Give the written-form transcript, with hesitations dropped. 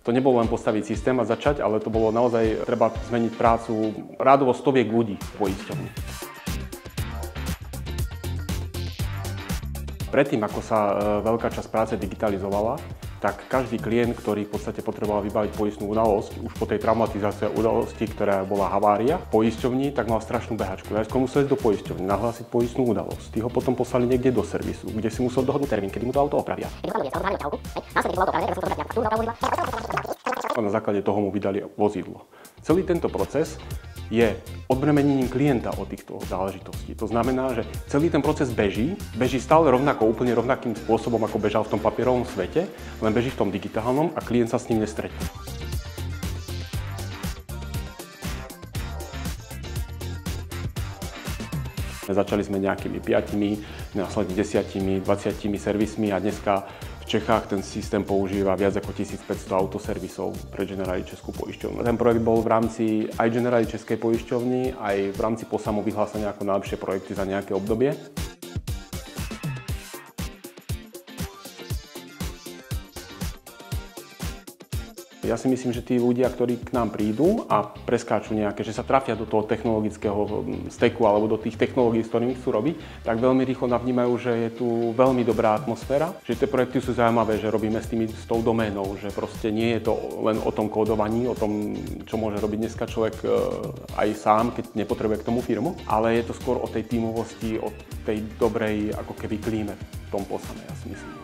To nebolo len postaviť systém a začať, ale to bolo naozaj treba zmeniť prácu rádovo stoviek ľudí v poisťovni. Predtým, ako sa veľká časť práce digitalizovala, tak každý klient, ktorý v podstate potreboval vybaviť poistnú udalosť, už po tej traumatizácii udalosti, ktorá bola havária v poisťovni, tak mal strašnú behačku. Najskôr musel ísť do poisťovne, nahlásiť poistnú udalosť. Tí ho potom poslali niekde do servisu, kde si musel dohodnúť termín, kedy mu to auto opravia. Na základe toho mu vydali vozidlo. Celý tento proces je odbremenením klienta od týchto záležitostí. To znamená, že celý ten proces beží stále rovnako, úplne rovnakým spôsobom, ako bežal v tom papierovom svete, len beží v tom digitálnom a klient sa s ním nestretne. Začali sme nejakými 5, následne 10, 20 servismi a dneska v Čechách ten systém používa viac ako 1500 autoservisov pre Generali Českú poisťovňu. Ten projekt bol v rámci aj Generali Českej poisťovny, aj v rámci POSAMu vyhlásený ako najlepšie projekty za nejaké obdobie. Ja si myslím, že tí ľudia, ktorí k nám prídu a preskáču nejaké, že sa trafia do toho technologického steku alebo do tých technológií, s ktorými chcú robiť, tak veľmi rýchlo navnímajú, že je tu veľmi dobrá atmosféra, že tie projekty sú zaujímavé, že robíme s tou doménou, že proste nie je to len o tom kódovaní, o tom, čo môže robiť dneska človek aj sám, keď nepotrebuje k tomu firmu, ale je to skôr o tej tímovosti, o tej dobrej ako keby klíme v tom POSAMe, ja si myslím.